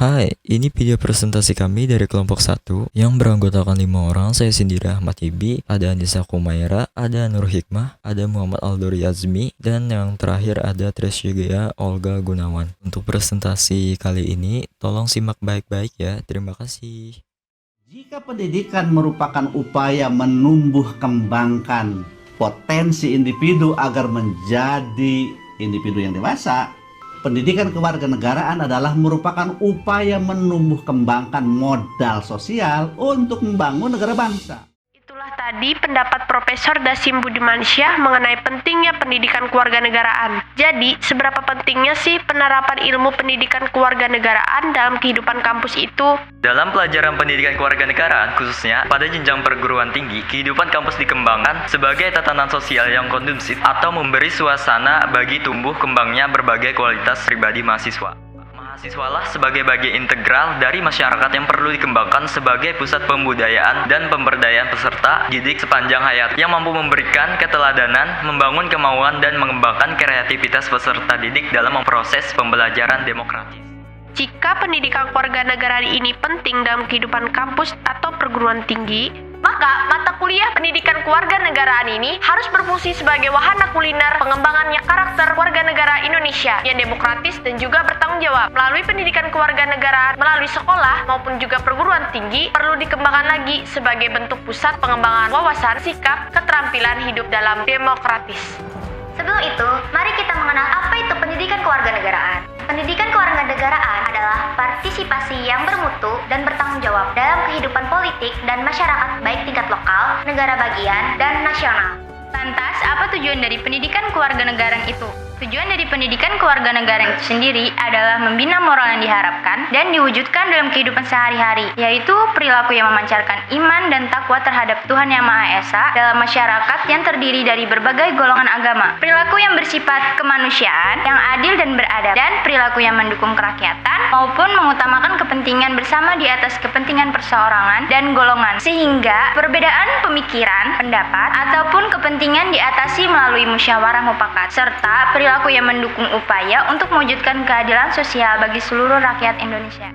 Hai, ini video presentasi kami dari kelompok 1 yang beranggotakan 5 orang. Saya sendiri Ahmad Ibi, ada Anissa Kumaira, ada Nur Hikmah, ada Muhammad Aldur Yazmi, dan yang terakhir ada Tresya Olga Gunawan. Untuk presentasi kali ini, tolong simak baik-baik ya. Terima kasih. Jika pendidikan merupakan upaya menumbuh kembangkan potensi individu agar menjadi individu yang dewasa, pendidikan kewarganegaraan adalah merupakan upaya menumbuh kembangkan modal sosial untuk membangun negara bangsa. Itulah tadi pendapat Profesor Dasim Budimansyah mengenai pentingnya pendidikan kewarganegaraan. Jadi, seberapa pentingnya sih penerapan ilmu pendidikan kewarganegaraan dalam kehidupan kampus itu? Dalam pelajaran pendidikan kewarganegaraan, khususnya pada jenjang perguruan tinggi, kehidupan kampus dikembangkan sebagai tatanan sosial yang kondusif atau memberi suasana bagi tumbuh kembangnya berbagai kualitas pribadi mahasiswa. Mahasiswalah sebagai bagian integral dari masyarakat yang perlu dikembangkan sebagai pusat pembudayaan dan pemberdayaan peserta didik sepanjang hayat yang mampu memberikan keteladanan, membangun kemauan, dan mengembangkan kreativitas peserta didik dalam memproses pembelajaran demokratis. Jika pendidikan kewarganegaraan ini penting dalam kehidupan kampus atau perguruan tinggi, maka mata kuliah pendidikan kewarganegaraan ini harus berfungsi sebagai wahana kuliner pengembangannya karakter warga negara Indonesia yang demokratis dan juga bertanggung jawab. Melalui pendidikan kewarganegaraan melalui sekolah maupun juga perguruan tinggi perlu dikembangkan lagi sebagai bentuk pusat pengembangan wawasan, sikap, keterampilan hidup dalam demokratis. Sebelum itu, mari kita mengenal apa itu pendidikan kewarganegaraan. Pendidikan kewarganegaraan adalah partisipasi yang bermutu dan bertanggung jawab dalam kehidupan politik dan masyarakat baik tingkat lokal, negara bagian, dan nasional. Lantas, apa tujuan dari pendidikan kewarganegaraan itu? Tujuan dari pendidikan kewarganegaraan itu sendiri adalah membina moral yang diharapkan dan diwujudkan dalam kehidupan sehari-hari, yaitu perilaku yang memancarkan iman dan takwa terhadap Tuhan Yang Maha Esa dalam masyarakat yang terdiri dari berbagai golongan agama, perilaku yang bersifat kemanusiaan, yang adil dan beradab, dan perilaku yang mendukung kerakyatan maupun mengutamakan kepentingan bersama di atas kepentingan perseorangan dan golongan, sehingga perbedaan pemikiran, pendapat, ataupun kepentingan diatasi melalui musyawarah mufakat, serta perilaku yang mendukung upaya untuk mewujudkan keadilan sosial bagi seluruh rakyat Indonesia.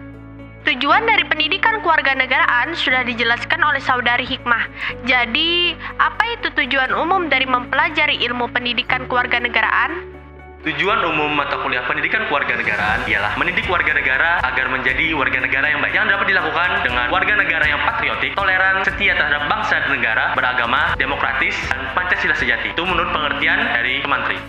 Tujuan dari pendidikan kewarganegaraan sudah dijelaskan oleh Saudari Hikmah. Jadi, apa itu tujuan umum dari mempelajari ilmu pendidikan kewarganegaraan? Tujuan umum mata kuliah pendidikan kewarganegaraan ialah mendidik warga negara agar menjadi warga negara yang baik, yang dapat dilakukan dengan warga negara yang patriotik, toleran, setia terhadap bangsa dan negara, beragama, demokratis, dan Pancasila sejati. Itu menurut pengertian dari Kemantri.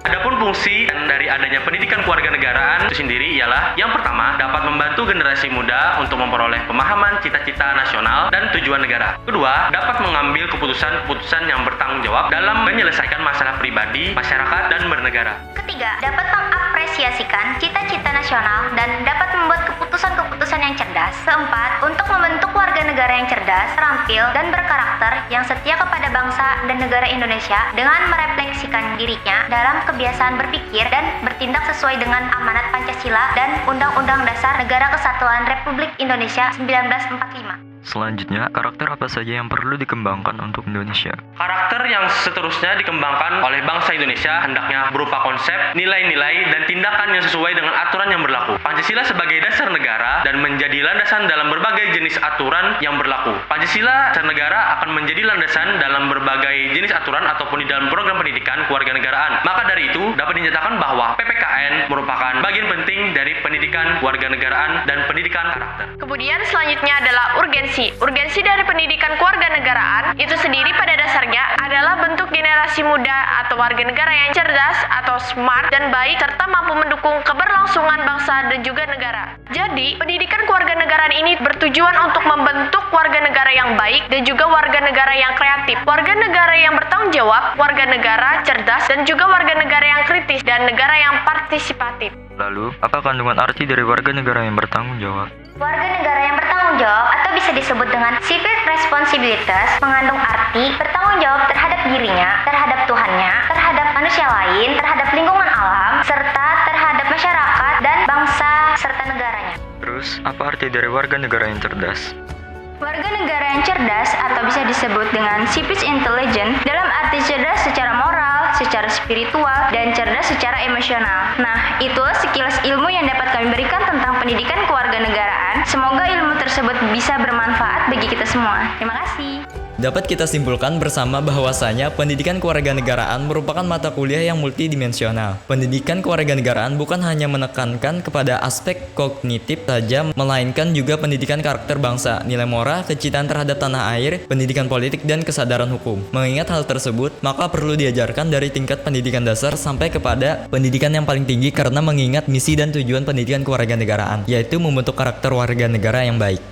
Adapun fungsi dari adanya pendidikan kewarganegaraan itu sendiri ialah yang pertama, dapat membantu generasi muda untuk memperoleh pemahaman cita-cita nasional dan tujuan negara. Kedua, dapat mengambil keputusan-keputusan yang bertanggung jawab dalam menyelesaikan masalah pribadi, masyarakat, dan bernegara. Ketiga, dapat mengapresiasikan cita-cita nasional dan dapat membuat keputusan-keputusan yang cerdas. Keempat, untuk membentuk warga negara yang cerdas, terampil, dan berkarakter yang setia kepada bangsa dan negara Indonesia dengan merefleksikan dirinya dalam kebiasaan berpikir dan bertindak sesuai dengan amanat Pancasila dan Undang-Undang Dasar Negara Kesatuan Republik Indonesia 1945. Selanjutnya, karakter apa saja yang perlu dikembangkan untuk Indonesia? Karakter yang seterusnya dikembangkan oleh bangsa Indonesia hendaknya berupa konsep, nilai-nilai, dan tindakan yang sesuai dengan aturan yang berlaku. Pancasila sebagai dasar negara dan menjadi landasan dalam berbagai jenis aturan yang berlaku. Pancasila dasar negara akan menjadi landasan dalam berbagai jenis aturan ataupun di dalam program pendidikan kewarganegaraan. Maka dari itu, dapat dinyatakan bahwa PPKN merupakan bagian penting dari pendidikan kewarganegaraan dan pendidikan karakter. Kemudian selanjutnya adalah urgensi. Urgensi dari pendidikan kewarganegaraan itu sendiri pada dasarnya adalah bentuk generasi muda atau warga negara yang cerdas atau smart dan baik serta mampu mendukung keberlangsungan bangsa dan juga negara. Jadi, pendidikan kewarganegaraan ini bertujuan untuk membentuk warga negara yang baik dan juga warga negara yang kreatif, warga negara yang bertanggung jawab, warga negara cerdas, dan juga warga negara yang kritis dan negara yang partisipatif. Lalu, apa kandungan arti dari warga negara yang bertanggung jawab? Warga negara yang bertanggung jawab atau bisa disebut dengan civic responsibilities mengandung arti bertanggung jawab terhadap dirinya, terhadap Tuhannya, terhadap manusia lain, terhadap lingkungan alam, serta terhadap masyarakat dan bangsa serta negaranya. Terus, apa arti dari warga negara yang cerdas? Warga negara yang cerdas atau bisa disebut dengan civic intelligent dalam arti cerdas secara moral, secara spiritual, dan cerdas secara emosional. Nah, itulah sekilas ilmu yang dapat kami berikan tentang pendidikan kewarganegaraan. Semoga ilmu tersebut bisa bermanfaat bagi kita semua. Terima kasih. Dapat kita simpulkan bersama bahwasanya pendidikan kewarganegaraan merupakan mata kuliah yang multidimensional. Pendidikan kewarganegaraan bukan hanya menekankan kepada aspek kognitif saja, melainkan juga pendidikan karakter bangsa, nilai moral, kecintaan terhadap tanah air, pendidikan politik, dan kesadaran hukum. Mengingat hal tersebut, maka perlu diajarkan dari tingkat pendidikan dasar sampai kepada pendidikan yang paling tinggi karena mengingat misi dan tujuan pendidikan kewarganegaraan, yaitu membentuk karakter warga negara yang baik.